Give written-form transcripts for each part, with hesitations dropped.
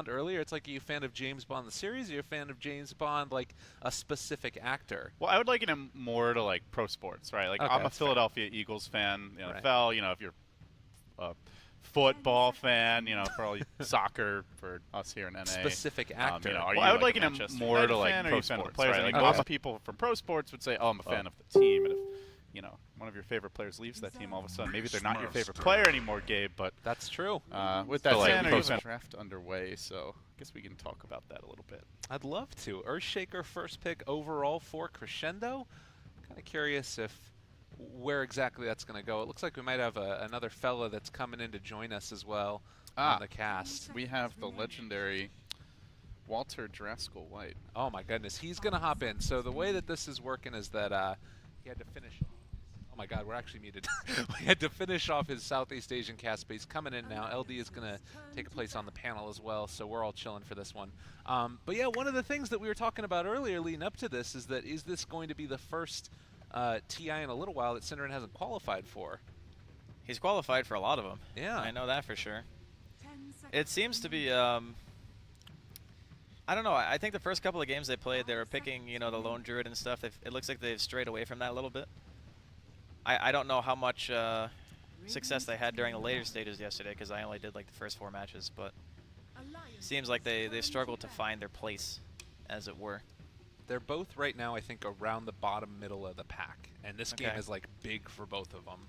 earlier. It's like, are you a fan of James Bond the series? Or are you a fan of James Bond like a specific actor? Well, I would liken him more to like pro sports, right? Like Okay, I'm a that's fair. Philadelphia Eagles fan, the Right. NFL. You know, if you're a football fan, you know, for all you soccer for us here in NA. Specific actor. You know, are Well, you I would like liken a him Manchester more United to like fan, or are pro you a fan of the sports, players? right? Like Like most Okay. people from pro sports would say, "Oh, I'm a fan of the team," and if you know one of your favorite players leaves that team, all of a sudden maybe they're not your favorite player anymore, Gabe. But That's true. with that So, like, said, pro there's a sport. draft underway, so I guess we can talk about that a little bit. I'd love to. Earthshaker first pick overall for Crescendo. Kind of curious if where exactly that's going to go. It looks like we might have another fella that's coming in to join us as well on the cast. We have the legendary Walter Draskell White. Oh my goodness, he's going to hop in. So the way that this is working is that he had to finish. Oh my God, we're actually muted. We had to finish off his Southeast Asian cast, but he's coming in now. LD is going to take a place on the panel as well, so we're all chilling for this one. But yeah, one of the things that we were talking about earlier leading up to this is that is this going to be the first TI in a little while that Synderen hasn't qualified for? He's qualified for a lot of them. Yeah. I know that for sure. It seems to be, I don't know. I think the first couple of games they played, they were picking, you know, the lone druid and stuff. It looks like they've strayed away from that a little bit. I don't know how much success they had during the later stages yesterday because I only did like the first 4 matches, but seems like they struggled to find their place, as it were. They're both right now, I think, around the bottom middle of the pack, and this game Okay. is like big for both of them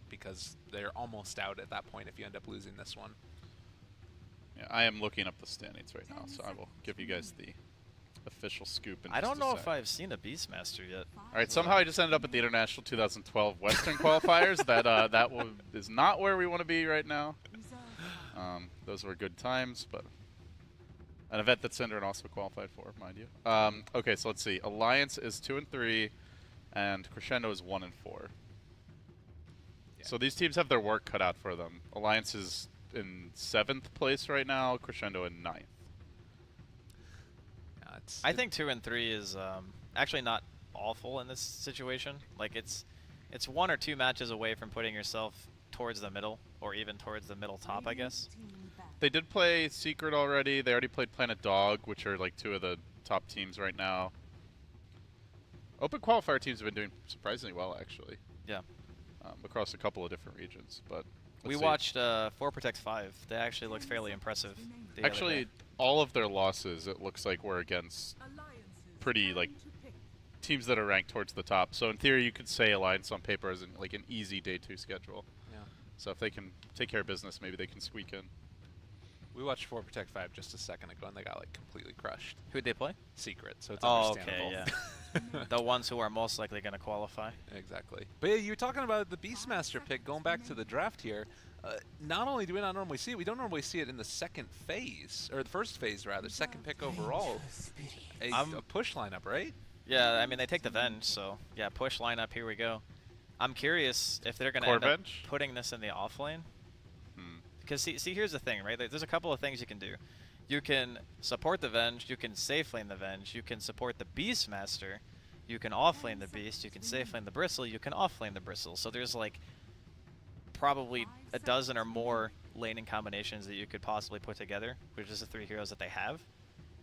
because they're almost out at that point if you end up losing this one. Yeah, I am looking up the standings right now, so I will give you guys the official scoop. In I don't just a know sec. if I've seen a Beastmaster yet. All right, somehow I just ended up at the International 2012 Western qualifiers. That is not where we want to be right now. Those were good times, but an event that Synderen also qualified for, mind you. Okay, so let's see. Alliance is 2-3, and Crescendo is 1-4. Yeah. So these teams have their work cut out for them. Alliance is in 7th place right now. Crescendo in 9th. I think 2 and 3 is actually not awful in this situation. Like it's 1 or 2 matches away from putting yourself towards the middle, or even towards the middle top, I guess. They did play Secret already. They already played Planet Dog, which are like 2 of the top teams right now. Open qualifier teams have been doing surprisingly well, actually. Yeah. Across a couple of different regions, but We let's see. watched 4 Protect 5. They actually looked fairly impressive. the other Actually, day. all of their losses, it looks like, were against pretty like teams that are ranked towards the top. So in theory, you could say Alliance on paper is like an easy day 2 schedule. Yeah. So if they can take care of business, maybe they can squeak in. We watched 4 Protect 5 just a second ago, and they got like completely crushed. Who'd they play? Secret, so it's Oh, understandable. okay, yeah. The ones who are most likely going to qualify. Exactly. But yeah, you were talking about the Beastmaster pick, going back to the draft here. Not only do we not normally see it, we don't normally see it in the second phase, or the first phase rather, second pick overall. A push lineup, right? Yeah, I mean, they take the Venge, so yeah, push lineup, here we go. I'm curious if they're going to Core end up Venge? putting this in the off lane. Hmm. Because see, here's the thing, right? There's a couple of things you can do. You can support the Venge, you can safe lane the Venge, you can support the Beastmaster, you can off lane the Beast, you can safe lane the Bristle, you can off lane the Bristle. So there's like probably a dozen or more laning combinations that you could possibly put together, which is the 3 heroes that they have.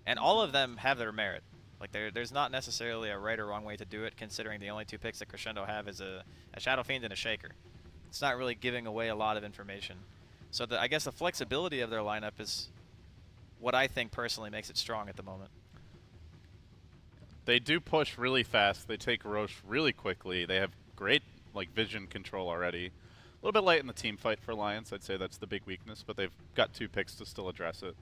And all of them have their merit. Like there's not necessarily a right or wrong way to do it, considering the only 2 picks that Crescendo have is a Shadow Fiend and a Shaker. It's not really giving away a lot of information. So I guess the flexibility of their lineup is what I think personally makes it strong at the moment. They do push really fast. They take Roche really quickly. They have great like vision control already. A little bit light in the team fight for Alliance. I'd say that's the big weakness, but they've got 2 picks to still address it.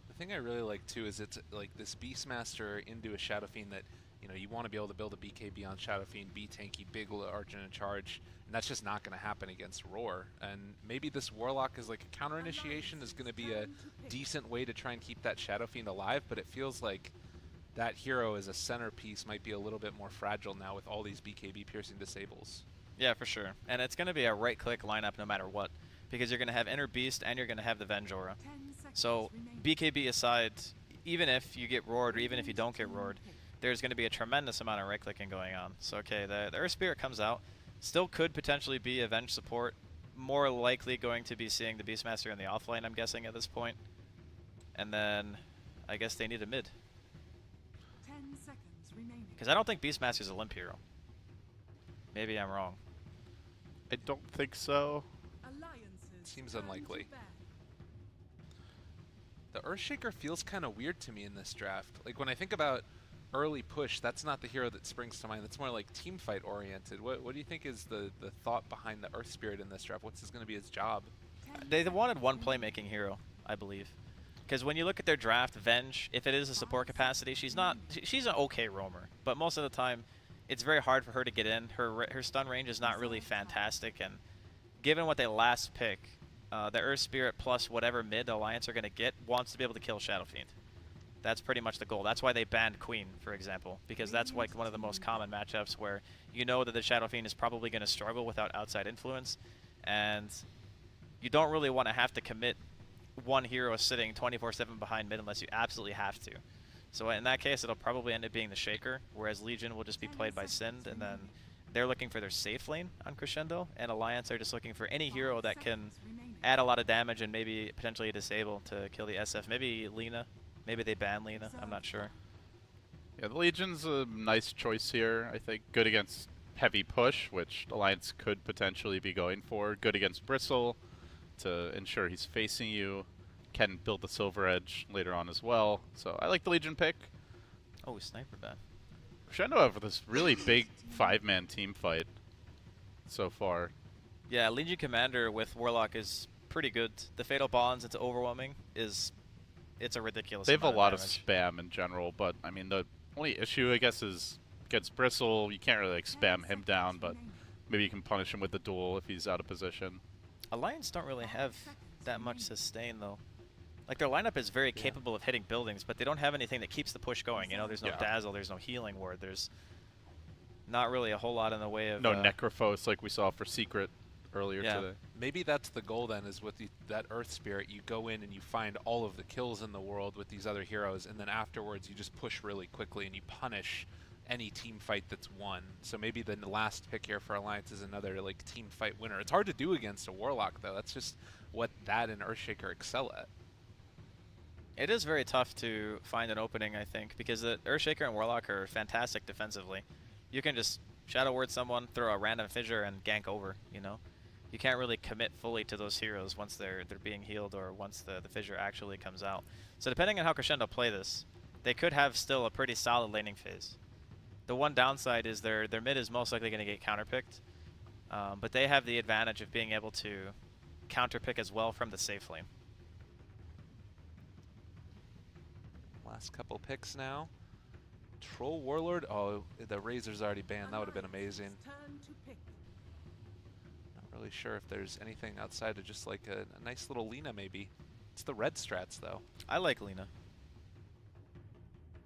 The thing I really like too is it's like this Beastmaster into a Shadow Fiend that, you know, you want to be able to build a BKB on Shadow Fiend, be tanky, big Argent in charge, and that's just not going to happen against Roar. And maybe this Warlock is like a counter initiation is going to be a decent way to try and keep that Shadow Fiend alive, but it feels like that hero as a centerpiece might be a little bit more fragile now with all these BKB piercing disables. Yeah, for sure. And it's going to be a right-click lineup no matter what, because you're going to have Inner Beast and you're going to have the Venge Aura. So BKB aside, even if you get roared or even if you don't get roared, there's going to be a tremendous amount of right-clicking going on. So okay, the Earth Spirit comes out, still could potentially be a Venge support, more likely going to be seeing the Beastmaster in the offlane, I'm guessing, at this point. And then I guess they need a mid. 10 seconds remaining. Because I don't think Beastmaster's a limp hero. Maybe I'm wrong. I don't think so. Alliances Seems turn to unlikely. bat. The Earthshaker feels kind of weird to me in this draft. Like when I think about early push, that's not the hero that springs to mind. That's more like team fight oriented. What do you think is the thought behind the Earth Spirit in this draft? What's going to be his job? They wanted one playmaking hero, I believe. Because when you look at their draft, Venge, if it is a support capacity, she's an okay roamer. But most of the time, it's very hard for her to get in. Her stun range is not really fantastic. And given what they last pick, the Earth Spirit plus whatever mid the Alliance are going to get wants to be able to kill Shadow Fiend. That's pretty much the goal. That's why they banned Queen, for example, because that's like one of the most common matchups where you know that the Shadow Fiend is probably going to struggle without outside influence, and you don't really want to have to commit one hero sitting 24/7 behind mid unless you absolutely have to. So in that case, it'll probably end up being the Shaker, whereas Legion will just be played by Sind, and then they're looking for their safe lane on Crescendo, and Alliance are just looking for any hero that can add a lot of damage and maybe potentially disable to kill the SF. Maybe Lina. Maybe they ban Lina. I'm not sure. Yeah, the Legion's a nice choice here. I think good against heavy push, which Alliance could potentially be going for. Good against Bristle to ensure he's facing you. Can build the Silver Edge later on as well. So I like the Legion pick. Oh, Sniper ban. Crescendo have this really big 5-man team fight so far. Yeah, Legion Commander with Warlock is pretty good. The Fatal Bonds into Overwhelming it's a ridiculous They have a amount lot of damage. spam in general, but I mean the only issue I guess is against Bristle, you can't really like spam him down, but maybe you can punish him with the duel if he's out of position. Alliance don't really have that much sustain though. Like their lineup is very capable of hitting buildings, but they don't have anything that keeps the push going. You know, there's no Dazzle, there's no Healing Ward, there's not really a whole lot in the way of No Necrophos like we saw for Secret earlier today. Maybe that's the goal then, is with that Earth Spirit, you go in and you find all of the kills in the world with these other heroes, and then afterwards you just push really quickly and you punish any team fight that's won. So maybe the last pick here for Alliance is another like team fight winner. It's hard to do against a Warlock though. That's just what that and Earthshaker excel at. It is very tough to find an opening, I think, because the Earthshaker and Warlock are fantastic defensively. You can just Shadow Word someone, throw a random fissure, and gank over, you know? You can't really commit fully to those heroes once they're being healed or once the fissure actually comes out. So depending on how Crescendo play this, they could have still a pretty solid laning phase. The one downside is their mid is most likely going to get counterpicked, but they have the advantage of being able to counterpick as well from the safe lane. Last couple picks now. Troll Warlord. Oh, the Razor's already banned. That would have been amazing. Turn to pick. Not really sure if there's anything outside of just like a nice little Lina maybe. It's the red strats though. I like Lina.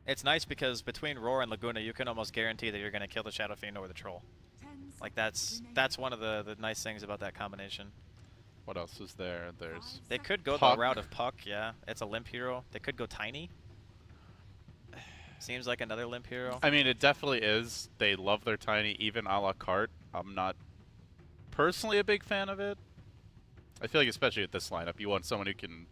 It's nice because between Roar and Laguna, you can almost guarantee that you're going to kill the Shadow Fiend or the Troll. 10 Like seconds that's one of the nice things about that combination. What else is there? There's They could go Puck. the route of Puck, yeah. It's a limp hero. They could go Tiny. Seems like another limp hero. I mean, it definitely is. They love their Tiny, even a la carte. I'm not personally a big fan of it. I feel like especially with this lineup, you want someone who can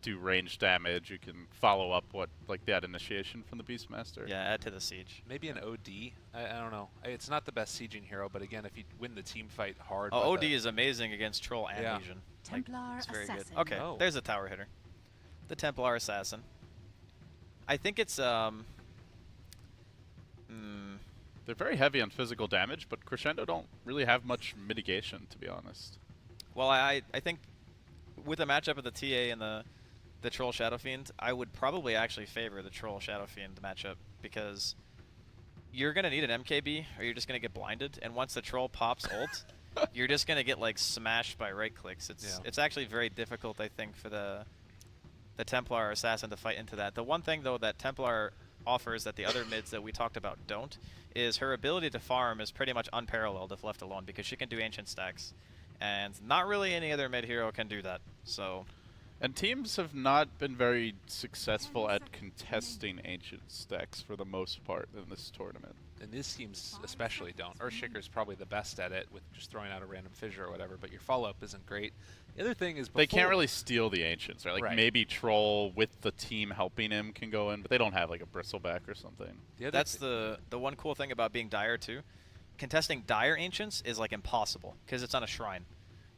do range damage, who can follow up what like that initiation from the Beastmaster. Yeah, add to the siege. Maybe an OD. I don't know. It's not the best sieging hero, but again, if you win the team fight hard. Oh, with OD a- is amazing against Troll and Yeah. Legion. Templar it's very Assassin. good. Okay, Oh. there's a tower hitter. The Templar Assassin. I think it's They're very heavy on physical damage, but Crescendo don't really have much mitigation, to be honest. well, I think with a matchup of the TA and the Troll Shadow Fiend, I would probably actually favor the Troll Shadow Fiend matchup because you're gonna need an MKB or you're just gonna get blinded, and once the Troll pops ult, you're just gonna get like smashed by right clicks. It's actually very difficult, I think, for the Templar Assassin to fight into that. The one thing though that Templar offers that the other mids that we talked about don't is her ability to farm is pretty much unparalleled if left alone because she can do ancient stacks, and not really any other mid hero can do that. So. And teams have not been very successful at contesting ancient stacks for the most part in this tournament. and these teams especially don't. Earthshaker's probably the best at it with just throwing out a random fissure or whatever, but your follow-up isn't great. The other thing is They can't really steal the Ancients, right? Like Right. maybe Troll with the team helping him can go in, but they don't have like a Bristleback or something. That's the one cool thing about being Dire too. Contesting Dire Ancients is like impossible because it's on a shrine.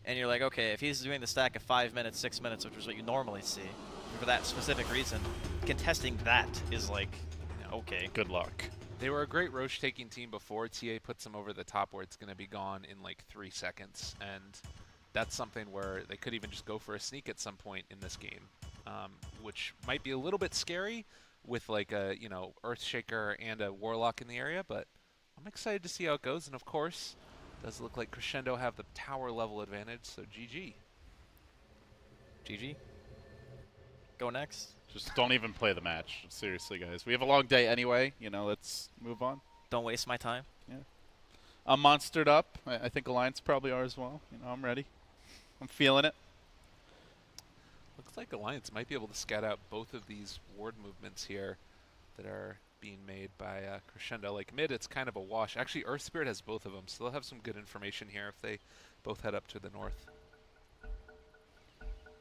And you're like, okay, if he's doing the stack of 5 minutes, 6 minutes, which is what you normally see, for that specific reason, contesting that is like, okay. Good luck. They were a great Roche-taking team before. TA puts them over the top where it's going to be gone in like 3 seconds. And that's something where they could even just go for a sneak at some point in this game, which might be a little bit scary with like a, Earthshaker and a Warlock in the area, but I'm excited to see how it goes. And of course, does look like Crescendo have the tower level advantage, so GG. GG. Go next. Just don't even play the match. Seriously, guys. We have a long day anyway. Let's move on. Don't waste my time. Yeah. I'm monstered up. I think Alliance probably are as well. I'm ready. I'm feeling it. Looks like Alliance might be able to scout out both of these ward movements here that are being made by Crescendo. Like mid, it's kind of a wash. Actually, Earth Spirit has both of them, so they'll have some good information here if they both head up to the north.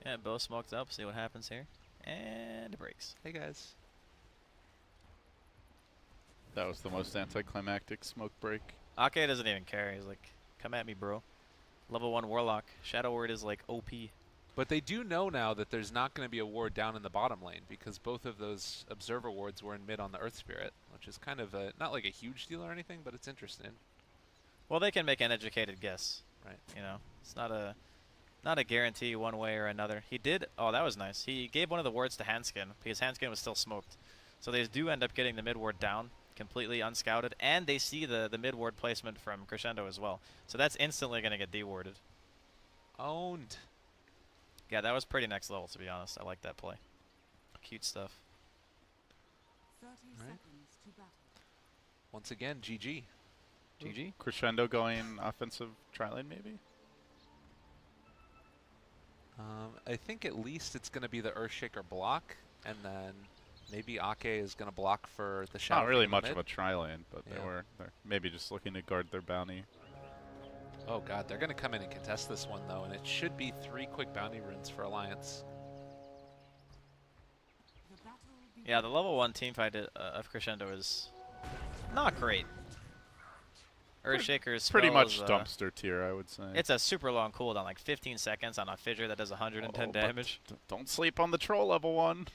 Yeah, Bo smoked up. See what happens here. And it breaks. Hey, guys. That was the most anticlimactic smoke break. Ake doesn't even care. He's like, come at me, bro. Level 1 Warlock. Shadow Word is like OP. But they do know now that there's not going to be a ward down in the bottom lane because both of those Observer wards were in mid on the Earth Spirit, which is kind of not like a huge deal or anything, but it's interesting. Well, they can make an educated guess. Right. It's not a guarantee one way or another. He did. Oh, that was nice. He gave one of the wards to Handskin because Handskin was still smoked. So they do end up getting the mid ward down completely unscouted, and they see the mid ward placement from Crescendo as well. So that's instantly going to get dewarded. Owned. Yeah, that was pretty next level, to be honest. I like that play. Cute stuff. 30 Right. seconds to battle. Once again, GG. GG. Crescendo going offensive tri-lane maybe? I think at least it's going to be the Earthshaker block, and then maybe Ake is going to block for the Shadow. Not really in the much mid. of a tri-lane, but Yeah. they're maybe just looking to guard their bounty. Oh god, they're going to come in and contest this one though, and it should be 3 quick bounty runes for Alliance. The battle begins. Yeah, the level 1 teamfight of Crescendo is not great. Earthshaker's Pretty spell much is, dumpster tier, I would say. It's a super long cooldown, like 15 seconds on a fissure that does 110 but damage. Don't sleep on the troll level 1.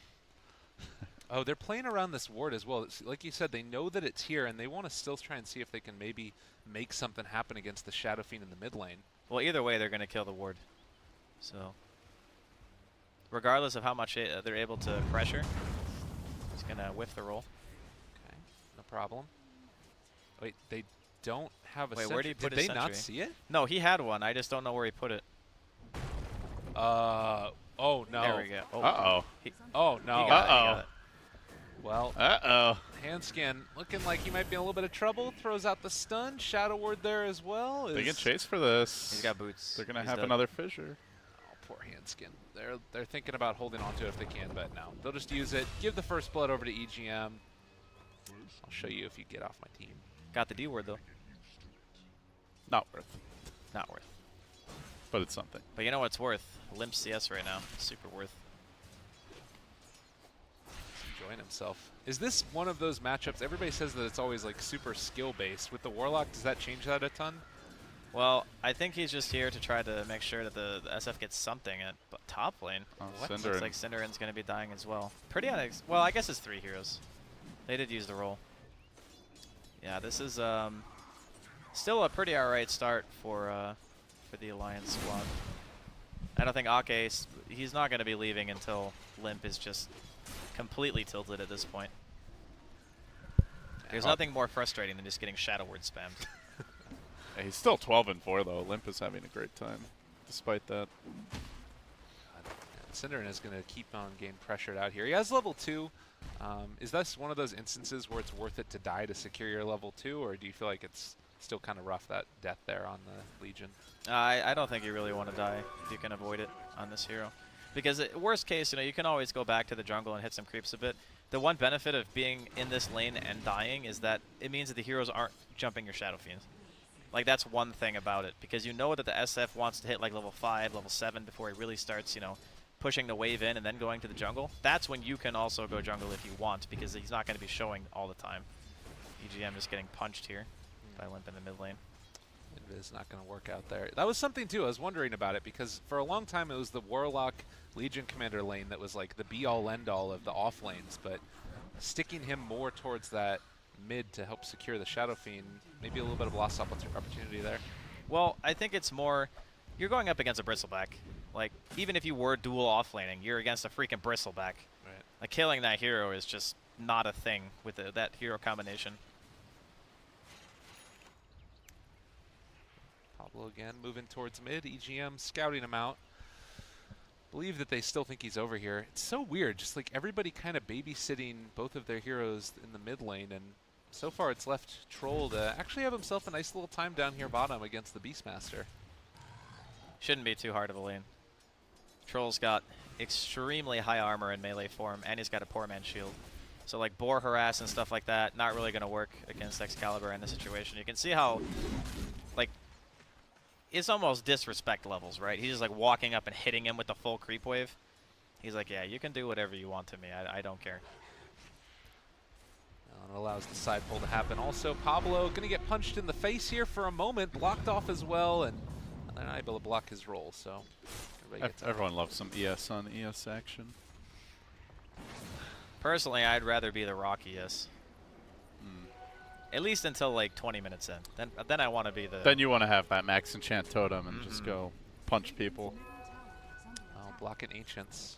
Oh, they're playing around this ward as well. Like you said, they know that it's here, and they want to still try and see if they can maybe make something happen against the Shadow Fiend in the mid lane. Well, either way, they're going to kill the ward. So, regardless of how much they're able to pressure, he's going to whiff the roll. Okay, no problem. Wait, they don't have a Wait, sentry. where did he put Did his they not sentry? see it? No, he had one. I just don't know where he put it. Oh no. There we go. Oh, Uh-oh. Oh he no. got it, he Uh-oh. got it. Well, Uh-oh. Handskin looking like he might be in a little bit of trouble. Throws out the stun. Shadow Ward there as well. They get is- chased for this. He's got boots. They're going to He's have dead. another fissure. Oh, poor Handskin. They're thinking about holding on to it if they can, but no. They'll just use it. Give the first blood over to EGM. I'll show you if you get off my team. Got the D word, though. Not worth. Not worth. But it's something. But you know what's worth? Limp CS right now. Super worth. He's enjoying himself. Is this one of those matchups? Everybody says that it's always like super skill based. With the Warlock, does that change that a ton? Well, I think he's just here to try to make sure that the SF gets something at top lane. Oh, What? Cinderin. Looks like Cinderen's going to be dying as well. Pretty well, I guess it's 3 heroes. They did use the roll. Yeah, this is still a pretty alright start for the Alliance squad. I don't think Ake, he's not going to be leaving until Limp is just completely tilted at this point. There's nothing more frustrating than just getting Shadow Word spammed. Yeah, he's still 12-4 though. Limp is having a great time, despite that. Cinderin is going to keep on getting pressured out here. He has level 2. Is this one of those instances where it's worth it to die to secure your level 2, or do you feel like it's still kind of rough, that death there on the Legion? I don't think you really want to die if you can avoid it on this hero. Because worst case, you can always go back to the jungle and hit some creeps a bit. The one benefit of being in this lane and dying is that it means that the heroes aren't jumping your Shadow Fiends. Like, that's one thing about it, because you know that the SF wants to hit like level 5, level 7 before he really starts, pushing the wave in and then going to the jungle. That's when you can also go jungle if you want, because he's not going to be showing all the time. EGM just getting punched here by Limp in the mid lane. It is not going to work out there. That was something, too. I was wondering about it, because for a long time it was the Warlock Legion Commander lane that was like the be-all, end-all of the off lanes, but sticking him more towards that mid to help secure the Shadow Fiend, maybe a little bit of lost opportunity there. Well, I think it's more, you're going up against a Bristleback. Like, even if you were dual off-laning, you're against a freaking Bristleback. Right. Like, killing that hero is just not a thing with that hero combination. Pablo again moving towards mid. EGM scouting him out. Believe that they still think he's over here. It's so weird, just like everybody kind of babysitting both of their heroes in the mid lane, and so far it's left Troll to actually have himself a nice little time down here bottom against the Beastmaster. Shouldn't be too hard of a lane. Troll's got extremely high armor in melee form, and he's got a poor man shield. So like boar harass and stuff like that, not really going to work against Excalibur in this situation. You can see how, like, it's almost disrespect levels, right? He's just like walking up and hitting him with the full creep wave. He's like, yeah, you can do whatever you want to me. I don't care. Well, it allows the side pull to happen. Also, Pablo going to get punched in the face here for a moment, blocked off as well, and they're not able to block his roll. So Everyone loves some ES on ES action. Personally, I'd rather be the Rock ES. At least until like 20 minutes in. Then I want to be the... Then you want to have that max enchant totem and just go punch people. Oh, blocking Ancients.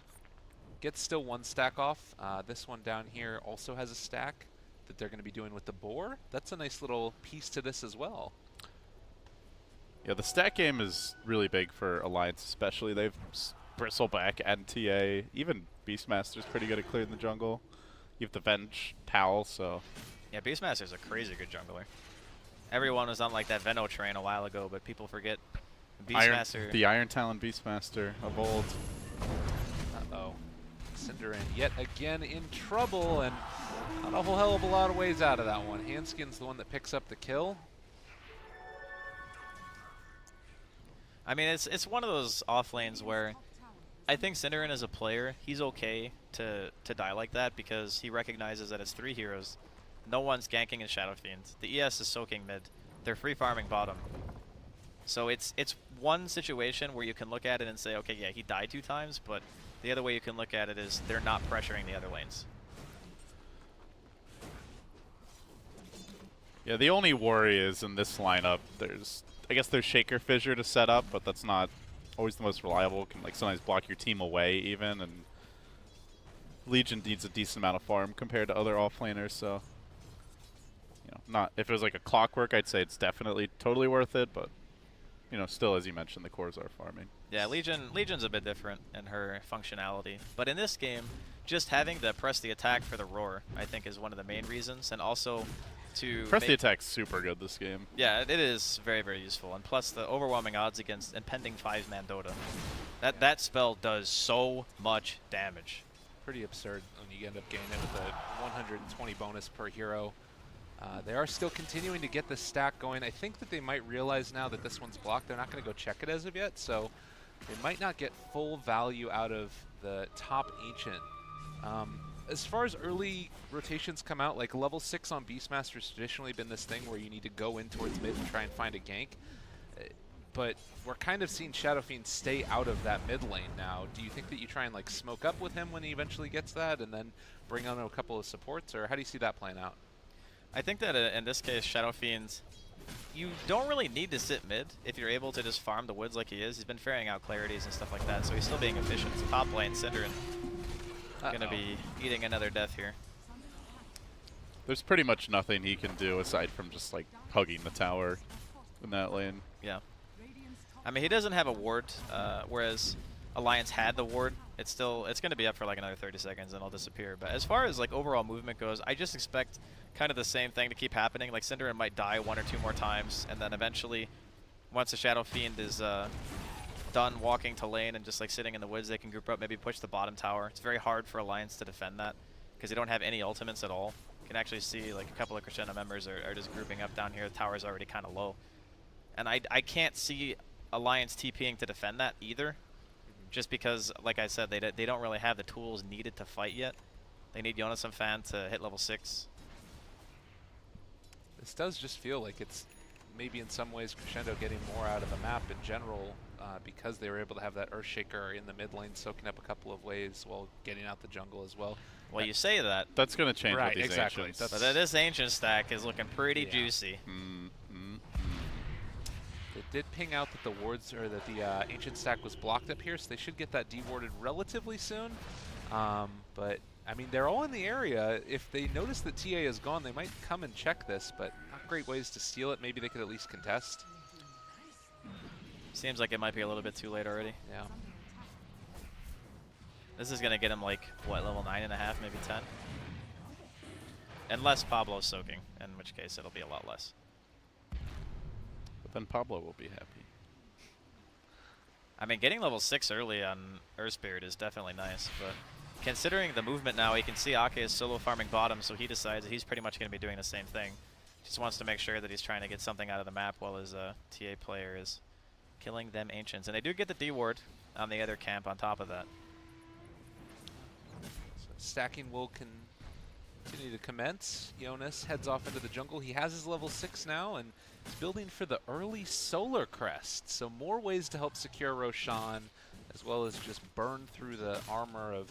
Gets still one stack off. This one down here also has a stack that they're going to be doing with the boar. That's a nice little piece to this as well. Yeah, the stack game is really big for Alliance especially. They've Bristleback and TA. Even Beastmaster's pretty good at clearing the jungle. You have the Venge Towel, so... Yeah, Beastmaster's a crazy good jungler. Everyone was on like that Veno train a while ago, but people forget Beastmaster. The Iron Talon Beastmaster of old. Uh-oh. Cinderin yet again in trouble, and not a whole hell of a lot of ways out of that one. Handskin's the one that picks up the kill. I mean, it's one of those off lanes where I think Cinderin as a player, he's okay to die like that because he recognizes that it's 3 heroes. No one's ganking in Shadow Fiend. The ES is soaking mid. They're free farming bottom. So it's one situation where you can look at it and say, okay, yeah, he died 2 times, but the other way you can look at it is they're not pressuring the other lanes. Yeah, the only worry is in this lineup, I guess there's Shaker Fissure to set up, but that's not always the most reliable. Can like sometimes block your team away even, and Legion needs a decent amount of farm compared to other offlaners, so not if it was like a Clockwork, I'd say it's definitely totally worth it, but still, as you mentioned, the cores are farming. Yeah, Legion's a bit different in her functionality, but in this game, just having to press the attack for the roar, I think, is one of the main reasons, and also to press the attack's super good this game. Yeah, it is very, very useful, and plus the overwhelming odds against impending 5-man Dota. That spell does so much damage. Pretty absurd when you end up getting it with a 120 bonus per hero. They are still continuing to get the stack going. I think that they might realize now that this one's blocked. They're not going to go check it as of yet, so they might not get full value out of the top Ancient. As far as early rotations come out, like level 6 on Beastmaster's traditionally been this thing where you need to go in towards mid and try and find a gank. But we're kind of seeing Shadow Fiend stay out of that mid lane now. Do you think that you try and like smoke up with him when he eventually gets that and then bring on a couple of supports, or how do you see that playing out? I think that in this case, Shadow Fiend, you don't really need to sit mid if you're able to just farm the woods like he is. He's been ferrying out clarities and stuff like that, so he's still being efficient. Top lane, Cinderin gonna be eating another death here. There's pretty much nothing he can do aside from just like hugging the tower in that lane. Yeah. I mean, he doesn't have a ward, whereas Alliance had the ward. It's going to be up for like another 30 seconds and it'll disappear. But as far as like overall movement goes, I just expect kind of the same thing to keep happening. Like Cinderin might die 1 or 2 more times, and then eventually, once the Shadow Fiend is done walking to lane and just like sitting in the woods, they can group up, maybe push the bottom tower. It's very hard for Alliance to defend that because they don't have any ultimates at all. You can actually see like a couple of Crescendo members are just grouping up down here. The tower's already kind of low. And I can't see Alliance TPing to defend that either, just because, like I said, they don't really have the tools needed to fight yet. They need Jonas and Fan to hit level 6. This does just feel like it's maybe in some ways Crescendo getting more out of the map in general because they were able to have that Earthshaker in the mid lane soaking up a couple of waves while getting out the jungle as well. Well, you say that. That's going to change Right, with these exactly. ancients. That's- But this ancient stack is looking pretty Yeah. juicy. It did ping out that the wards or that the ancient stack was blocked up here, so they should get that dewarded relatively soon. But I mean, they're all in the area. If they notice that TA is gone, they might come and check this, but not great ways to steal it. Maybe they could at least contest. Seems like it might be a little bit too late already. Yeah. This is going to get him like, what, level 9.5, maybe 10? Unless Pablo's soaking, in which case it'll be a lot less. But then Pablo will be happy. I mean, getting level 6 early on Earth Spirit is definitely nice, but considering the movement now, he can see Ake is solo farming bottom, so he decides that he's pretty much going to be doing the same thing. Just wants to make sure that he's trying to get something out of the map while his TA player is killing them Ancients. And they do get the D ward on the other camp on top of that. So stacking will continue to commence. Jonas heads off into the jungle. He has his level 6 now, and he's building for the early Solar Crest. So more ways to help secure Roshan, as well as just burn through the armor of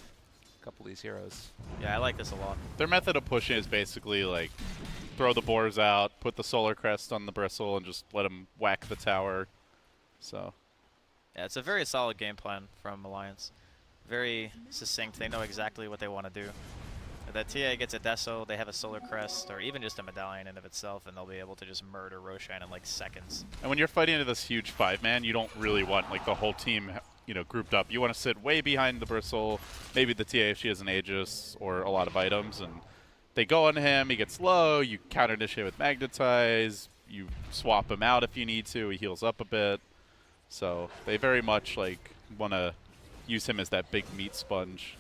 a couple of these heroes. Yeah, I like this a lot. Their method of pushing is basically like throw the boars out, put the solar crest on the bristle, and just let them whack the tower. So Yeah, it's a very solid game plan from Alliance. Very succinct. They know exactly what they want to do. If that TA gets a Deso, they have a Solar Crest, or even just a Medallion in of itself, and they'll be able to just murder Roshan in like seconds. and when you're fighting into this huge 5-man, you don't really want like the whole team, you know, grouped up. You want to sit way behind the bristle, maybe the TA if she has an Aegis or a lot of items, and they go on him, he gets low, you counter initiate with Magnetize, you swap him out if you need to, he heals up a bit. So they very much like want to use him as that big meat sponge,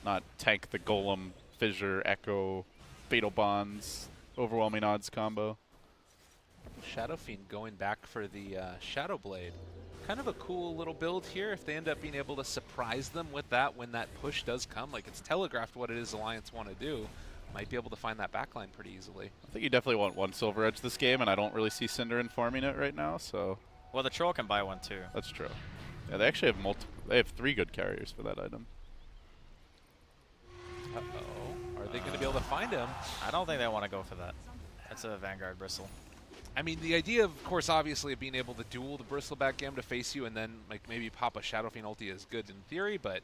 not tank the Golem, Fissure, Echo, Fatal Bonds, Overwhelming Odds combo. Shadow Fiend going back for the Shadow Blade. Kind of a cool little build here if they end up being able to surprise them with that when that push does come. Like, it's telegraphed what it is Alliance want to do. Might be able to find that backline pretty easily. I think you definitely want one Silver Edge this game, and I don't really see Cinder informing it right now, so Well, the Troll can buy one too. that's true. Yeah, they actually have they have 3 good carriers for that item. Uh-oh. Are they going to be able to find him? I don't think they want to go for that. That's a Vanguard Bristle. I mean, the idea, of course, obviously, of being able to duel the Bristleback Gam to face you and then, like, maybe pop a Shadow Fiend ulti is good in theory, but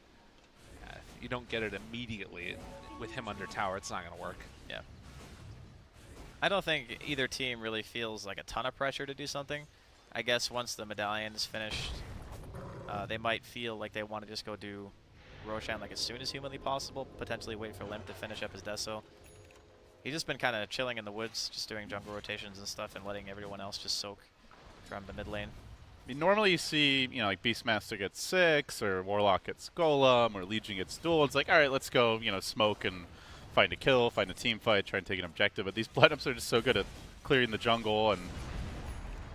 if you don't get it immediately with him under tower, it's not going to work. Yeah. I don't think either team really feels like a ton of pressure to do something. I guess once the Medallion is finished, they might feel like they want to just go do Roshan like as soon as humanly possible, potentially wait for Limp to finish up his Deso. He's just been kind of chilling in the woods, just doing jungle rotations and stuff and letting everyone else just soak from the mid lane. I mean, normally you see, you know, like Beastmaster gets 6, or Warlock gets Golem, or Legion gets Duel. It's like, all right, let's go, you know, smoke and find a kill, find a team fight, try and take an objective. But these Blood Imps are just so good at clearing the jungle and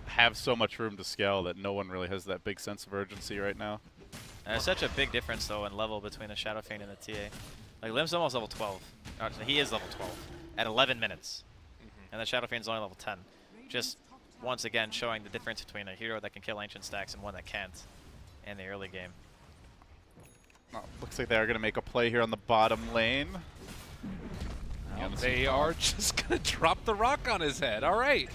have so much room to scale that no one really has that big sense of urgency right now. And there's such a big difference, though, in level between the Shadow Fiend and the TA. Like, Limp's almost level 12. He is level 12 at 11 minutes. And the Shadow Fiend's only level 10. Just, once again, showing the difference between a hero that can kill ancient stacks and one that can't in the early game. Oh, looks like they are going to make a play here on the bottom lane. Well, they are just going to drop the rock on his head. All right.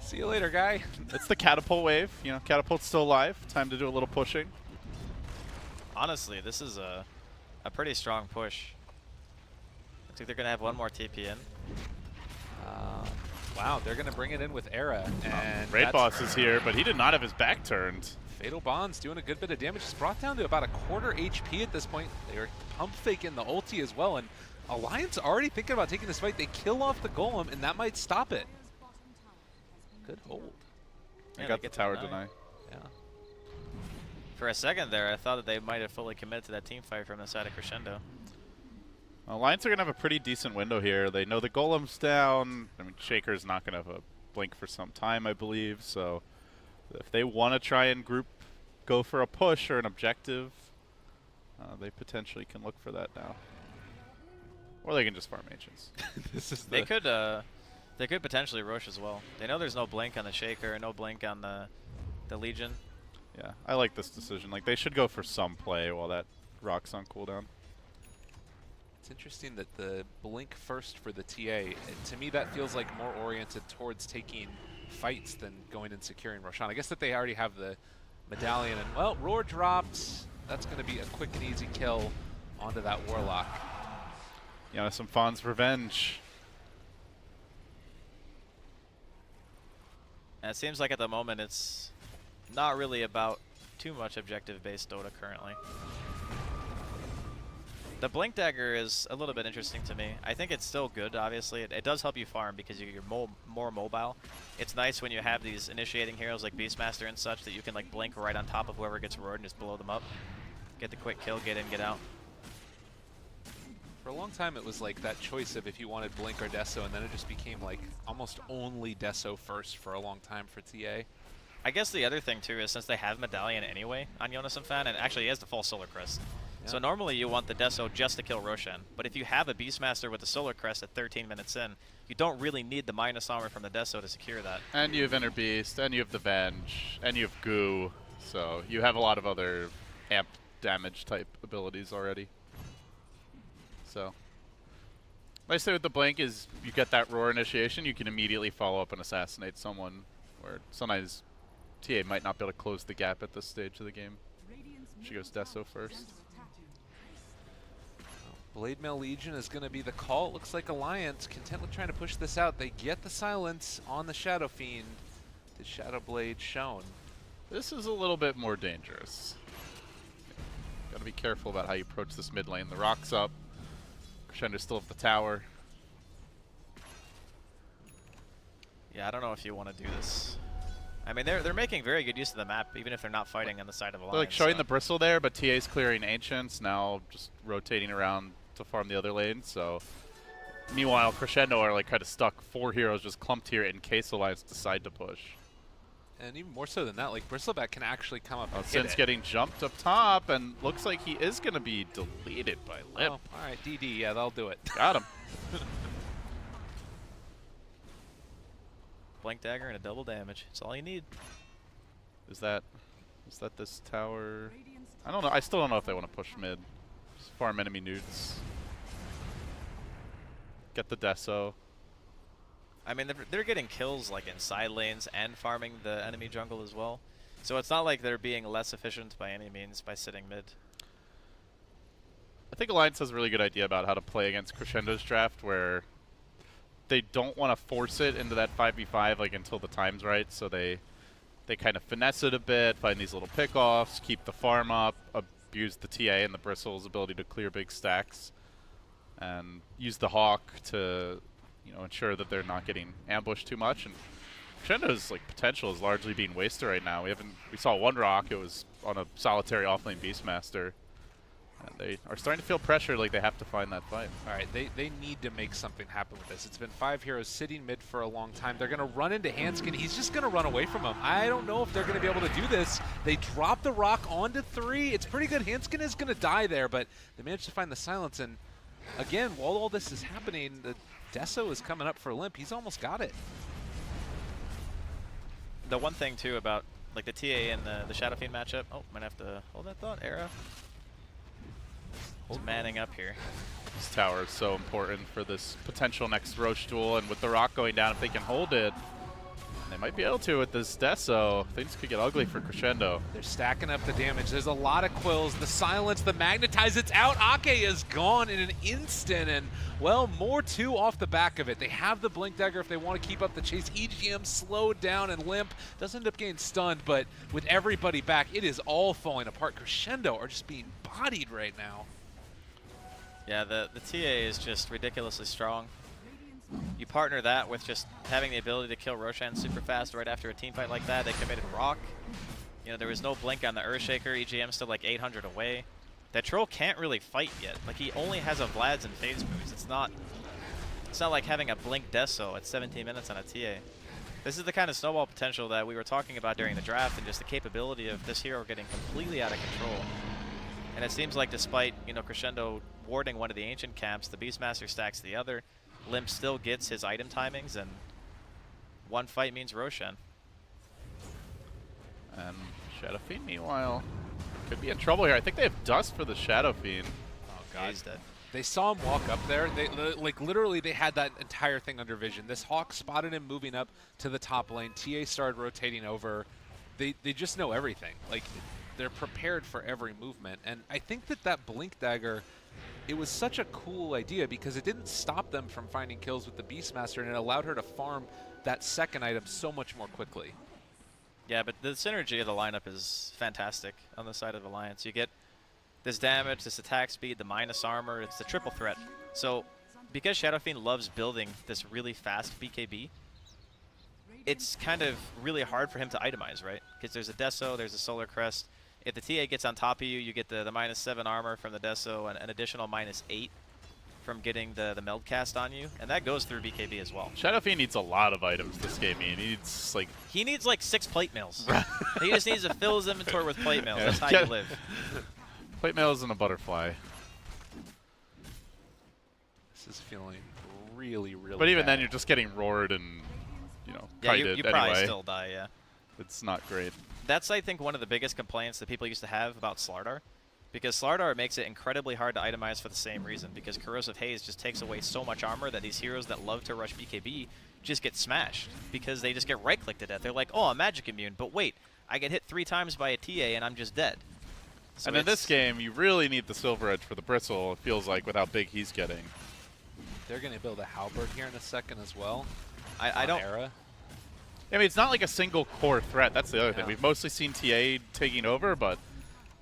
See you later, guy. It's the Catapult wave. You know, Catapult's still alive. Time to do a little pushing. Honestly, this is a pretty strong push. Looks like they're going to have one more TP in. Wow, they're going to bring it in with Era. And Raid Boss is here, but he did not have his back turned. Fatal Bond's doing a good bit of damage. It's brought down to about a quarter HP at this point. They're pump faking the ulti as well. And Alliance already thinking about taking this fight. They kill off the Golem, and that might stop it. Good hold. I Yeah, got they the get tower denied. deny. Yeah. For a second there, I thought that they might have fully committed to that team fight from the side of Crescendo. Alliance are going to have a pretty decent window here. They know the Golem's down. I mean, Shaker's not going to have a blink for some time, I believe. So if they want to try and go for a push or an objective, they potentially can look for that now. Or they can just farm ancients. They could potentially rush as well. They know there's no blink on the Shaker, no blink on the Legion. Yeah, I like this decision. Like, they should go for some play while that rock's on cooldown. It's interesting that the blink first for the TA, to me that feels like more oriented towards taking fights than going and securing Roshan. I guess that they already have the medallion, and well, Roar dropped. That's going to be a quick and easy kill onto that Warlock. Yeah, some Fawn's Revenge. And it seems like at the moment it's not really about too much objective-based Dota currently. The Blink Dagger is a little bit interesting to me. I think it's still good, obviously. It does help you farm because you're more mobile. It's nice when you have these initiating heroes like Beastmaster and such that you can like blink right on top of whoever gets roared and just blow them up. Get the quick kill, get in, get out. For a long time it was like that choice of if you wanted Blink or Deso, and then it just became like almost only Deso first for a long time for TA. I guess the other thing too is since they have Medallion anyway on Jonas and Fan, and actually he has the full Solar Crest. Yeah. So normally you want the Deso just to kill Roshan, but if you have a Beastmaster with the Solar Crest at 13 minutes in, you don't really need the minus armor from the Deso to secure that. And you have Inner Beast, and you have the Venge, and you have Goo, so you have a lot of other amp damage type abilities already. So, nice thing with the Blink is you get that Roar initiation, you can immediately follow up and assassinate someone, where sometimes TA might not be able to close the gap at this stage of the game. She goes Deso first. Blade Mail Legion is going to be the call. It looks like Alliance, content with trying to push this out. They get the silence on the Shadow Fiend. The Shadow Blade shown. This is a little bit more dangerous. Got to be careful about how you approach this mid lane. The rock's up. Crescendo still at the tower. Yeah, I don't know if you want to do this. I mean, they're making very good use of the map, even if they're not fighting on the side of Alliance. They're like showing the bristle there, but TA's clearing Ancients, now just rotating around to farm the other lane. So, meanwhile, Crescendo are like kind of stuck. 4 heroes just clumped here in case Alliance decide to push. And even more so than that, like Bristleback can actually come up and hit Sin's it. getting jumped up top, and looks like he is going to be deleted by Limp. Oh, all right, DD, yeah, that'll do it. Got him. Blink Dagger and a double damage. That's all you need. Is that this tower? I don't know. I still don't know if they want to push mid. Just farm enemy newts. Get the Deso. I mean, they're getting kills like in side lanes and farming the enemy jungle as well. So it's not like they're being less efficient by any means by sitting mid. I think Alliance has a really good idea about how to play against Crescendo's draft, where they don't want to force it into that 5v5 like until the time's right. So they kind of finesse it a bit, find these little pickoffs, keep the farm up, abuse the TA and the Bristle's ability to clear big stacks, and use the Hawk to ensure that they're not getting ambushed too much. And Crescendo's like potential is largely being wasted right now. We saw one rock, it was on a solitary offlane Beastmaster. And they are starting to feel pressure, like they have to find that fight. All right, they need to make something happen with this. It's been 5 heroes sitting mid for a long time. They're going to run into Hanskin. He's just going to run away from him. I don't know if they're going to be able to do this. They drop the rock onto 3. It's pretty good. Hanskin is going to die there, but they managed to find the silence. And again, while all this is happening, the Deso is coming up for Limp. He's almost got it. The one thing too about like the TA and the Shadow Fiend matchup. Oh, might have to hold that thought. Era. He's manning up here. This tower is so important for this potential next Roche duel, and with the rock going down, if they can hold it, they might be able to with this Deso. Things could get ugly for Crescendo. They're stacking up the damage. There's a lot of quills. The silence, the magnetize, it's out. Ake is gone in an instant, and well, more too off the back of it. They have the Blink Dagger if they want to keep up the chase. EGM slowed down and Limp does end up getting stunned, but with everybody back, it is all falling apart. Crescendo are just being bodied right now. Yeah, the TA is just ridiculously strong. You partner that with just having the ability to kill Roshan super fast right after a team fight like that. They committed Rock. You know, there was no blink on the Earthshaker. EGM's still like 800 away. That troll can't really fight yet. Like, he only has a Vlad's and phase moves. It's not like having a blink Deso at 17 minutes on a TA. This is the kind of snowball potential that we were talking about during the draft, and just the capability of this hero getting completely out of control. And it seems like despite, you know, Crescendo warding one of the ancient camps, the Beastmaster stacks the other. Limp still gets his item timings, and one fight means Roshan. And Shadow Fiend, meanwhile, could be in trouble here. I think they have Dust for the Shadow Fiend. Oh, God. He's dead. They saw him walk up there. They like literally they had that entire thing under vision. This Hawk spotted him moving up to the top lane. TA started rotating over. They just know everything. Like, they're prepared for every movement. And I think that Blink Dagger, it was such a cool idea because it didn't stop them from finding kills with the Beastmaster, and it allowed her to farm that second item so much more quickly. Yeah, but the synergy of the lineup is fantastic on the side of Alliance. You get this damage, this attack speed, the minus armor. It's the triple threat. So because Shadow Fiend loves building this really fast BKB, it's kind of really hard for him to itemize, right? Because there's a Deso, there's a Solar Crest. If the TA gets on top of you, you get the -7 armor from the Deso and an additional -8 from getting the meld cast on you, and that goes through BKB as well. Shadow Fiend needs a lot of items this game. He needs like 6 plate mails. He just needs to fill his inventory with plate mails. That's how you live. Plate mails and a butterfly. This is feeling really But even bad. then, you're just getting roared and, you know, Yeah, kited you probably anyway. still die, yeah. It's not great. That's, I think, one of the biggest complaints that people used to have about Slardar. Because Slardar makes it incredibly hard to itemize for the same reason. Because Corrosive Haze just takes away so much armor that these heroes that love to rush BKB just get smashed. Because they just get right-clicked to death. They're like, oh, I'm magic immune. But wait, I get hit 3 times by a TA and I'm just dead. So And in this game, you really need the Silver Edge for the Bristle, it feels like, with how big he's getting. They're going to build a Halberd here in a second as well. I don't... Era. I mean, it's not like a single core threat. That's the other thing. Yeah. We've mostly seen TA taking over, but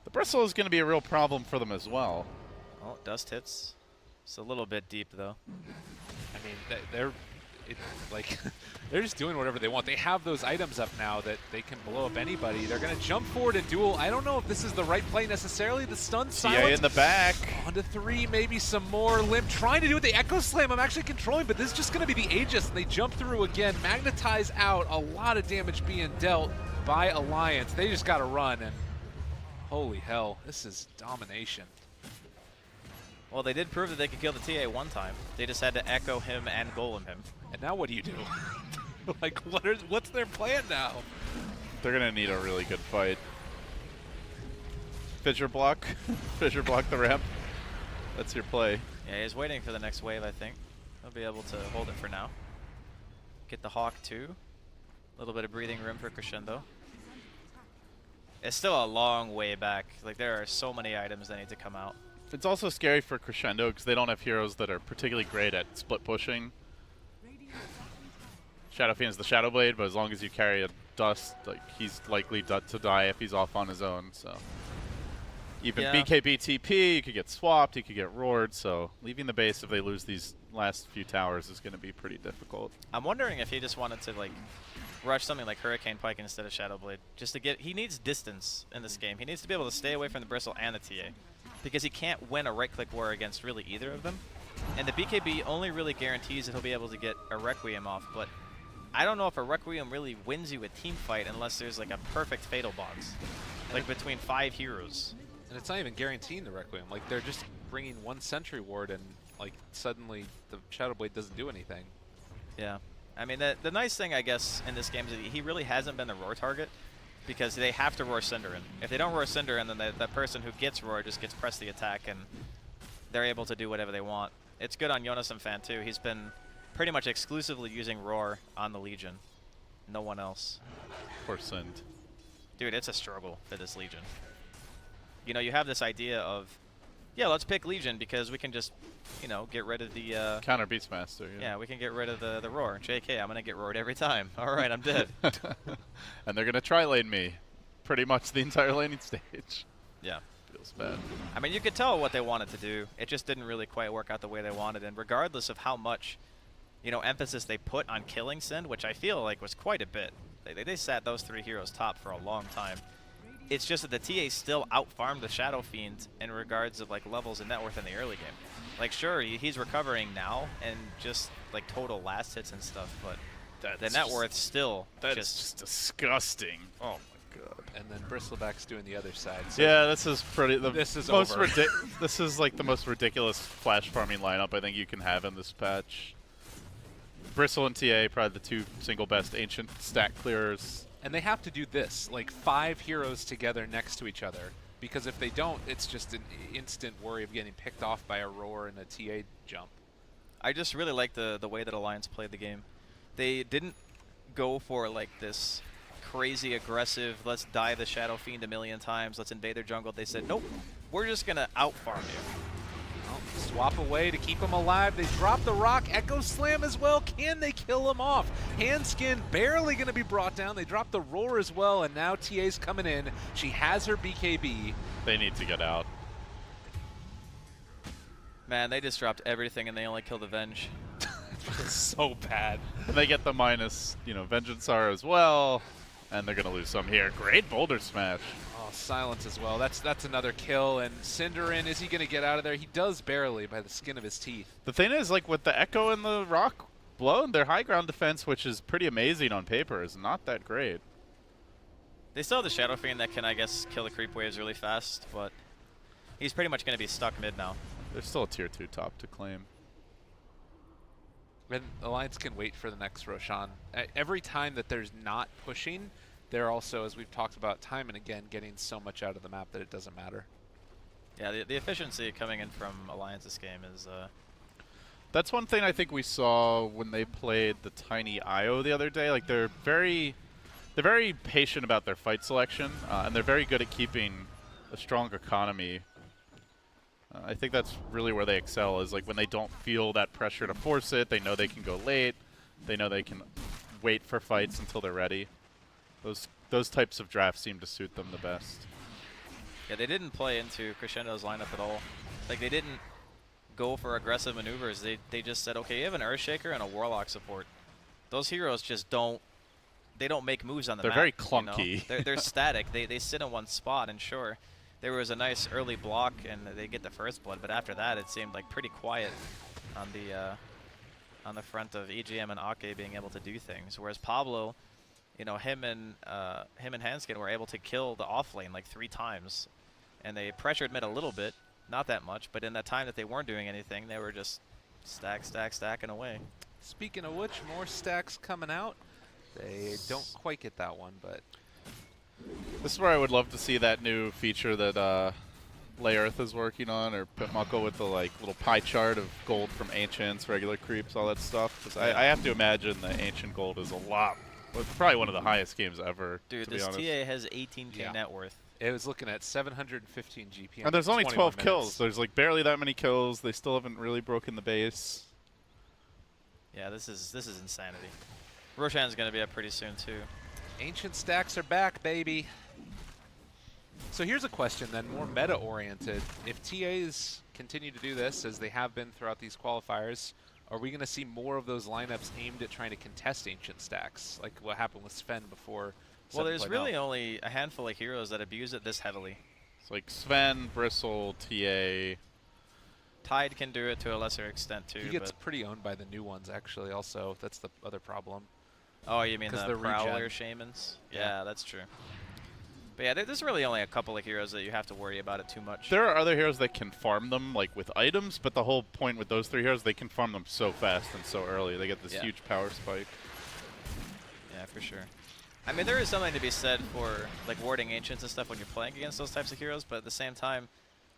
the Bristle is going to be a real problem for them as well. Oh, dust hits. It's a little bit deep, though. I mean, they're just doing whatever they want. They have those items up now that they can blow up anybody. They're going to jump forward and duel. I don't know if this is the right play necessarily. The stun TA silence. in the back. On to 3, maybe some more. Limp trying to do it. The Echo Slam I'm actually controlling, but this is just going to be the Aegis. And they jump through again. Magnetize out. A lot of damage being dealt by Alliance. They just got to run. And holy hell, this is domination. Well, they did prove that they could kill the TA one time. They just had to echo him and golem him. And now what do you do? Like, what's their plan now? They're going to need a really good fight. Fissure block. Fissure block the ramp. That's your play. Yeah, he's waiting for the next wave, I think. He'll be able to hold it for now. Get the Hawk too. A little bit of breathing room for Crescendo. It's still a long way back. Like, there are so many items that need to come out. It's also scary for Crescendo because they don't have heroes that are particularly great at split pushing. Shadow Fiend is the Shadow Blade, but as long as you carry a Dust, like, he's likely to die if he's off on his own. So even Yeah. BKB TP, you could get swapped, you could get roared. So leaving the base if they lose these last few towers is going to be pretty difficult. I'm wondering if he just wanted to, like, rush something like Hurricane Pike instead of Shadow Blade. Just to get... He needs distance in this game. He needs to be able to stay away from the Bristle and the TA. Because he can't win a right-click war against really either of them. And the BKB only really guarantees that he'll be able to get a Requiem off, but I don't know if a Requiem really wins you a team fight unless there's like a perfect Fatal box. Like between 5 heroes. And it's not even guaranteeing the Requiem. Like, they're just bringing 1 Sentry Ward and, like, suddenly the Shadow Blade doesn't do anything. Yeah. I mean, the nice thing, I guess, in this game is that he really hasn't been the roar target. Because they have to roar Cinder in. If they don't roar Cinder in, then that person who gets roar just gets pressed the attack, and they're able to do whatever they want. It's good on Jonas and Fan too. He's been pretty much exclusively using roar on the Legion. No one else. Poor Sind. Dude, it's a struggle for this Legion. You know, you have this idea of, yeah, let's pick Legion because we can just, you know, get rid of the... Counter Beastmaster. yeah, we can get rid of the roar. JK, I'm going to get roared every time. All right, I'm dead. And they're going to tri-lane me pretty much the entire laning stage. Yeah. Feels bad. I mean, you could tell what they wanted to do. It just didn't really quite work out the way they wanted. And regardless of how much, you know, emphasis they put on killing Sind, which I feel like was quite a bit. They sat those 3 heroes top for a long time. It's just that the TA still outfarmed the Shadow Fiend in regards of like levels and net worth in the early game. Like sure, he's recovering now and just like total last hits and stuff, but the net worth still just disgusting. Oh my god. And then Bristleback's doing the other side. So Yeah, this is pretty. This is most over. This is like the most ridiculous flash farming lineup I think you can have in this patch. Bristle and TA probably the two single best ancient stack clearers. And they have to do this, like 5 heroes together next to each other, because if they don't, it's just an instant worry of getting picked off by a roar and a TA jump. I just really like the way that Alliance played the game. They didn't go for like this crazy aggressive, let's die the Shadow Fiend a million times, let's invade their jungle. They said, nope, we're just going to outfarm you. Well, swap away to keep him alive. They drop the rock. Echo Slam as well. Can they kill him off? Handskin barely going to be brought down. They drop the roar as well, and now TA's coming in. She has her BKB. They need to get out. Man, they just dropped everything and they only killed the Venge. So bad. And they get the minus, Vengeance R as well, and they're gonna lose some here. Great boulder smash. Oh, silence as well. That's another kill. And Cinderin, is he going to get out of there? He does barely by the skin of his teeth. The thing is, like with the Echo and the Rock blown, their high ground defense, which is pretty amazing on paper, is not that great. They still have the Shadow Fiend that can, I guess, kill the creep waves really fast, but he's pretty much going to be stuck mid now. There's still a tier 2 top to claim. And Alliance can wait for the next Roshan. Every time that there's not pushing, they're also, as we've talked about time and again, getting so much out of the map that it doesn't matter. Yeah, the efficiency coming in from Alliance this game is... That's one thing I think we saw when they played the Tiny IO the other day. Like they're very patient about their fight selection, and they're very good at keeping a strong economy. I think that's really where they excel, is like when they don't feel that pressure to force it, they know they can go late, they know they can wait for fights until they're ready. Those types of drafts seem to suit them the best. Yeah, they didn't play into Crescendo's lineup at all. Like, they didn't go for aggressive maneuvers. They just said, okay, you have an Earthshaker and a Warlock support. Those heroes just don't make moves on the They're map. very clunky. They're static. They sit in one spot, and sure, there was a nice early block, and they get the first blood, but after that, it seemed like pretty quiet on the front of EGM and Ake being able to do things. Whereas Pablo, him and Handskin were able to kill the offlane like 3 times, and they pressured mid a little bit, not that much, but in that time that they weren't doing anything, they were just stacking away. Speaking of which, more stacks coming out. They don't quite get that one, but This is where I would love to see that new feature that Lay Earth is working on, or Pitmuckle with the little pie chart of gold from ancients, regular creeps, all that stuff. 'Cause I have to imagine the ancient gold is probably one of the highest games ever. Dude, to be this honest. TA has 18k Yeah. net worth. it was looking at 715 GP. And there's only 21 12 kills. minutes. There's like barely that many kills. They still haven't really broken the base. Yeah, this is insanity. Roshan's gonna be up pretty soon too. Ancient stacks are back, baby. So here's a question then, more meta-oriented. If TAs continue to do this, as they have been throughout these qualifiers, are we going to see more of those lineups aimed at trying to contest ancient stacks, like what happened with Sven before? Well, there's 7.0? really only a handful of heroes that abuse it this heavily. It's like Sven, Bristle, TA. Tide can do it to a lesser extent too. He gets but pretty owned by the new ones, actually, also. That's the other problem. oh, you mean 'cause the they're Prowler regen. Shamans? Yeah. Yeah, that's true. But yeah, there's really only a couple of heroes that you have to worry about it too much. There are other heroes that can farm them like with items, but the whole point with those 3 heroes, they can farm them so fast and so early. They get this Yeah. huge power spike. Yeah, for sure. I mean, there is something to be said for like warding ancients and stuff when you're playing against those types of heroes, but at the same time,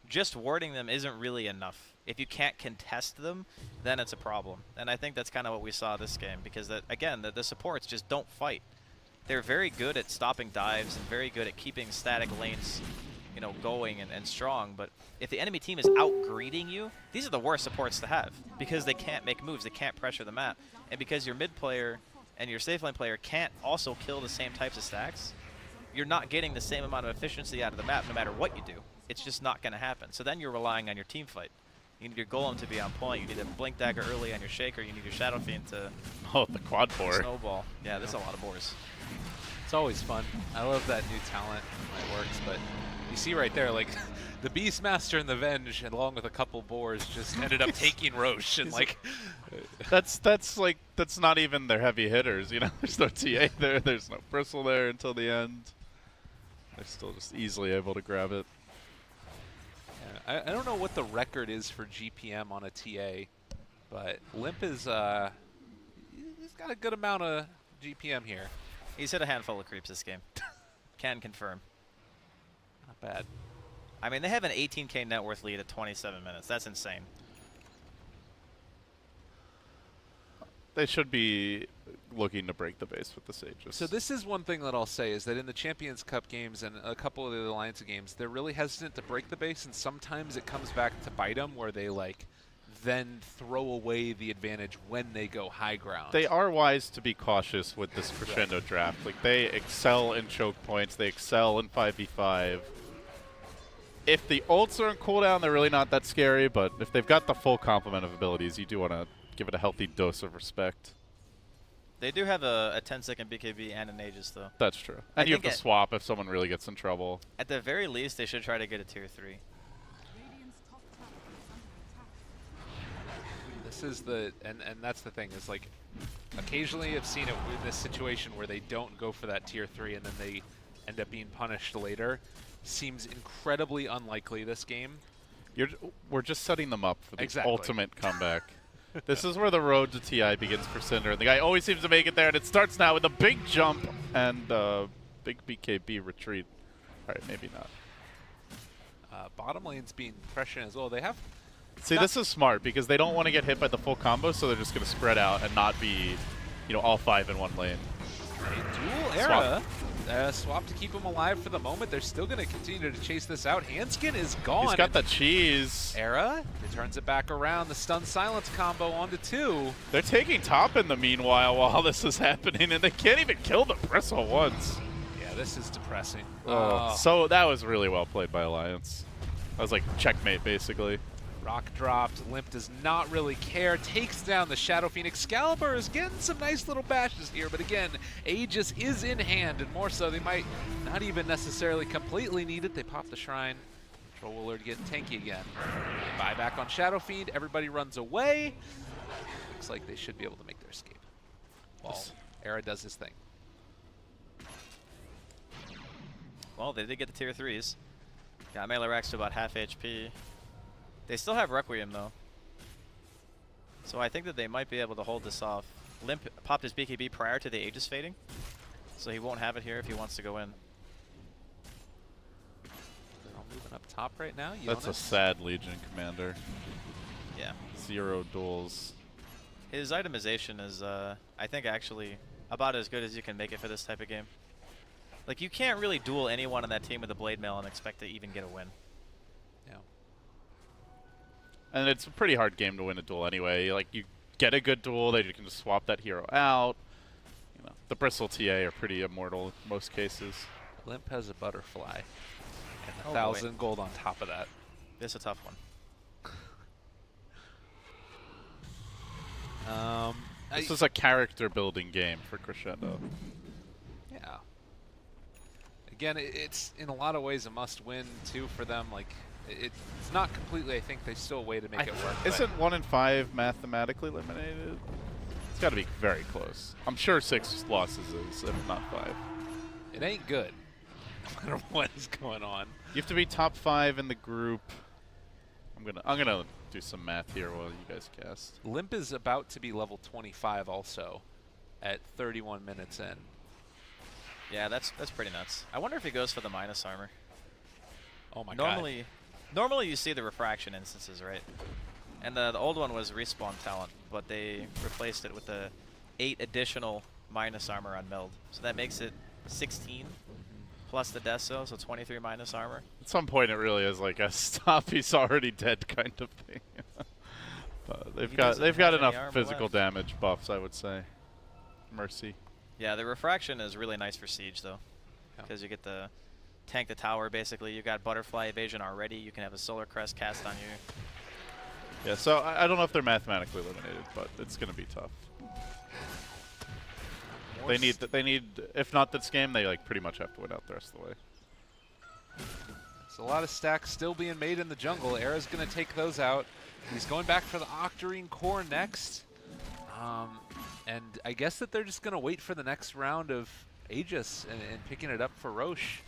just warding them isn't really enough. If you can't contest them, then it's a problem. And I think that's kind of what we saw this game, because again, the supports just don't fight. They're very good at stopping dives and very good at keeping static lanes, going and strong. But if the enemy team is out-greeting you, these are the worst supports to have, because they can't make moves, they can't pressure the map. And because your mid player and your safe lane player can't also kill the same types of stacks, you're not getting the same amount of efficiency out of the map no matter what you do. It's just not going to happen. So then you're relying on your team fight. You need your Golem to be on point. You need a Blink Dagger early on your Shaker. You need your Shadow Fiend to Oh, the quad 4. snowball. Yeah, there's a lot of boars. It's always fun. I love that new talent when it works, but you see right there, like, the Beastmaster and the Venge, along with a couple boars, just ended up taking Roche, and like... That's not even their heavy hitters, you know? There's no TA there, there's no Bristle there until the end. They're still just easily able to grab it. Yeah, I don't know what the record is for GPM on a TA, but Limp is, he's got a good amount of GPM here. He's hit a handful of creeps this game. Can confirm. Not bad. I mean, they have an 18K net worth lead at 27 minutes. That's insane. They should be looking to break the base with the Sages. So this is one thing that I'll say, is that in the Champions Cup games and a couple of the Alliance games, they're really hesitant to break the base, and sometimes it comes back to bite them, where they like then throw away the advantage when they go high ground. They are wise to be cautious with this Crescendo draft. Like, they excel in choke points, they excel in 5v5. If the ults are on cooldown, they're really not that scary, but if they've got the full complement of abilities, you do want to give it a healthy dose of respect. They do have a 10-second BKB and an Aegis, though. That's true. I And you have think to swap if someone really gets in trouble. At the very least, they should try to get a tier 3. Radiant's top tower is under attack. This is the, and that's the thing, is like, occasionally I've seen it in this situation where they don't go for that tier 3 and then they end up being punished later. Seems incredibly unlikely this game. We're just setting them up for the Exactly. ultimate comeback. This is where the road to TI begins for Cinder, and the guy always seems to make it there, and it starts now with a big jump and big BKB retreat. All right, maybe not. Bottom lane's being pressured as well. They have... See, this is smart because they don't want to get hit by the full combo, so they're just going to spread out and not be, you know, all 5 in one lane. A dual era. Swap to keep him alive for the moment. They're still going to continue to chase this out. Hanskin is gone. He's got the cheese. Era returns it back around. The stun silence combo onto 2. They're taking top in the meanwhile while this is happening, and they can't even kill the Bristle once. Yeah, this is depressing. So that was really well played by Alliance. That was like checkmate, basically. Rock dropped. Limp does not really care. Takes down the Shadow Phoenix. Excalibur is getting some nice little bashes here, but again, Aegis is in hand, and more so, they might not even necessarily completely need it. They pop the Shrine. Control Willard get tanky again. Buyback on Shadow Fiend. Everybody runs away. Looks like they should be able to make their escape. Well, Era does his thing. Well, they did get the tier 3s. Got melee racks to about half HP. They still have Requiem, though. So I think that they might be able to hold this off. Limp popped his BKB prior to the Aegis fading, so he won't have it here if he wants to go in. They're all moving up top right now. That's a Jonas. sad Legion commander. Yeah. 0 duels. His itemization is, I think, actually about as good as you can make it for this type of game. Like, you can't really duel anyone on that team with a Blade Mail and expect to even get a win. Yeah. And it's a pretty hard game to win a duel anyway. Like, you get a good duel, then you can just swap that hero out. You know, the Bristle TA are pretty immortal in most cases. Limp has a butterfly. And Oh, 1,000 gold on top of that. This is a tough one. This is a character building game for Crescendo. Yeah. Again, it's in a lot of ways a must-win too for them. Like, it's not completely. I think there's still a way to make it work. but Isn't 1 in 5 mathematically eliminated? It's got to be very close. I'm sure 6 losses is, if not 5. it ain't good. No matter what is going on. You have to be top 5 in the group. I'm gonna do some math here while you guys cast. Limp is about to be level 25 also, at 31 minutes in. Yeah, that's pretty nuts. I wonder if he goes for the minus armor. Oh my god. Normally you see the refraction instances, right? And the old one was respawn talent, but they replaced it with the 8 additional minus armor on meld. So that makes it 16 plus the deso, so 23 minus armor. At some point, it really is like a stop. He's already dead kind of thing. But they've He got doesn't have any enough armor physical left. damage buffs, I would say. Mercy. Yeah, the refraction is really nice for siege though, Yeah. because you get the tank the tower basically. You got butterfly evasion already. You can have a solar crest cast on you. Yeah, so I don't know if they're mathematically eliminated, but it's going to be tough. They need, if not this game, they like pretty much have to win out the rest of the way. There's a lot of stacks still being made in the jungle. Era's going to take those out. He's going back for the Octarine core next. And I guess that they're just going to wait for the next round of Aegis and picking it up for Roche.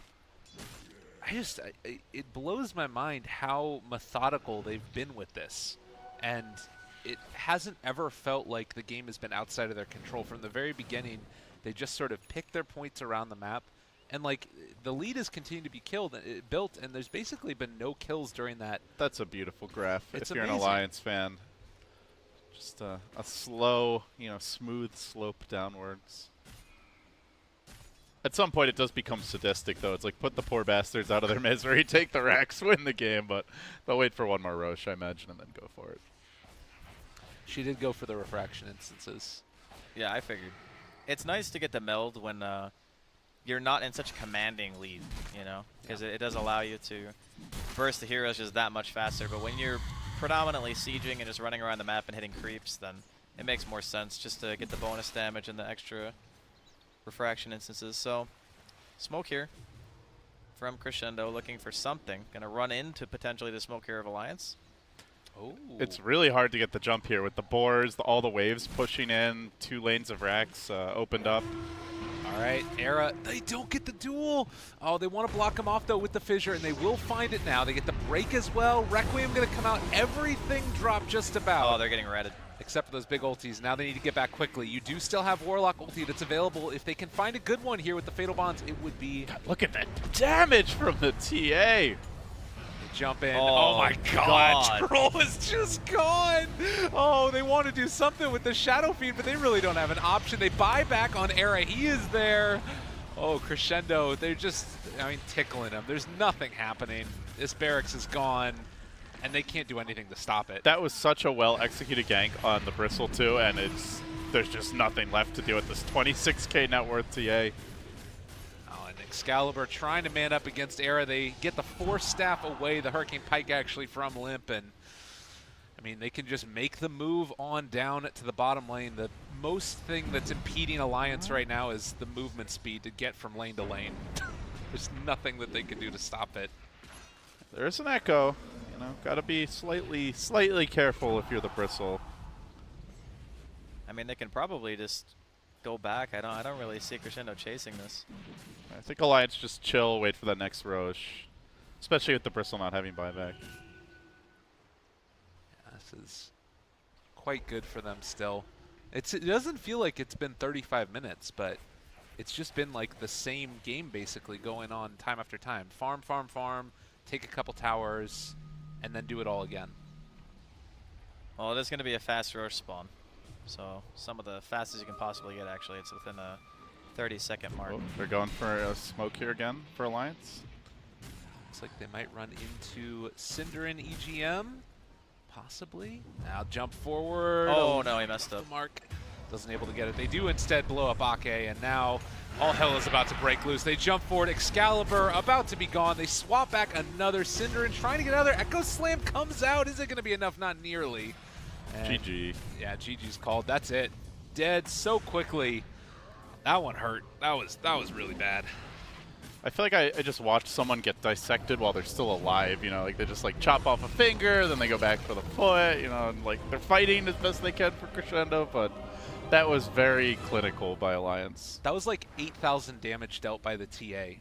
It blows my mind how methodical they've been with this. And it hasn't ever felt like the game has been outside of their control. From the very beginning, they just sort of picked their points around the map. And like the lead has continued to be built, and there's basically been no kills during that. That's a beautiful graph. It's if you're amazing. an Alliance fan, just a slow, smooth slope downwards. At some point, it does become sadistic, though. It's like put the poor bastards out of their misery, take the racks, win the game. But they'll wait for one more Roche, I imagine, and then go for it. She did go for the refraction instances. Yeah, I figured. It's nice to get the meld when you're not in such a commanding lead, because it does allow you to burst the heroes just that much faster. But when you're predominantly sieging and just running around the map and hitting creeps, then it makes more sense just to get the bonus damage and the extra refraction instances. So, smoke here from Crescendo, looking for something. Gonna run into potentially the smoke here of Alliance. Oh, It's really hard to get the jump here with the boars, all the waves pushing in, 2 lanes of racks opened up. all right, Era. They don't get the duel. Oh, they want to block him off, though, with the fissure, and they will find it now. They get the break as well. Requiem going to come out. Everything dropped just about. Oh, they're getting redded. Except for those big ultis. Now they need to get back quickly. You do still have Warlock ulti that's available. If they can find a good one here with the Fatal Bonds, it would be... God, look at that damage from the TA. Jump in. Oh, Oh my God. God. Troll is just gone. Oh, they want to do something with the Shadow Fiend, but they really don't have an option. They buy back on Era. He is there. Oh, Crescendo. They're just, tickling him. There's nothing happening. This barracks is gone, and they can't do anything to stop it. That was such a well-executed gank on the Bristle, too, and there's just nothing left to do with this 26k net worth TA. Oh, and Excalibur trying to man up against Era. They get the Force Staff away, the Hurricane Pike actually from Limp, and they can just make the move on down to the bottom lane. The most thing that's impeding Alliance right now is the movement speed to get from lane to lane. There's nothing that they can do to stop it. There's an echo. Gotta be slightly careful if you're the Bristle. They can probably just go back. I don't really see Crescendo chasing this. I think Alliance just chill, wait for that next Roche. Especially with the Bristle not having buyback. Yeah, this is quite good for them still. It doesn't feel like it's been 35 minutes, but it's just been like the same game basically going on time after time. Farm, farm, farm, take a couple towers, and then do it all again. Well, it is going to be a fast Roche spawn. So, some of the fastest you can possibly get, actually. It's within a 30-second mark. Oh, they're going for a smoke here again for Alliance. Looks like they might run into Cinder and EGM. Possibly. Now jump forward. Oh, no, he messed up. Mark doesn't able to get it. They do instead blow up Ake, and now all hell is about to break loose. They jump forward. Excalibur about to be gone. They swap back another Cinder and trying to get another. Echo Slam comes out. Is it going to be enough? Not nearly. And GG. yeah, GG's called. That's it. Dead so quickly. That one hurt. That was really bad. I feel like I just watched someone get dissected while they're still alive, like they just chop off a finger, then they go back for the foot, and they're fighting as best they can for Crescendo, but that was very clinical by Alliance. That was like 8,000 damage dealt by the TA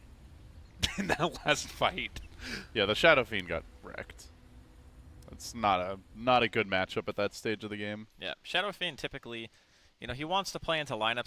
in that last fight. Yeah, the Shadow Fiend got wrecked. It's not a good matchup at that stage of the game. Yeah, Shadow Fiend typically, he wants to play into lineups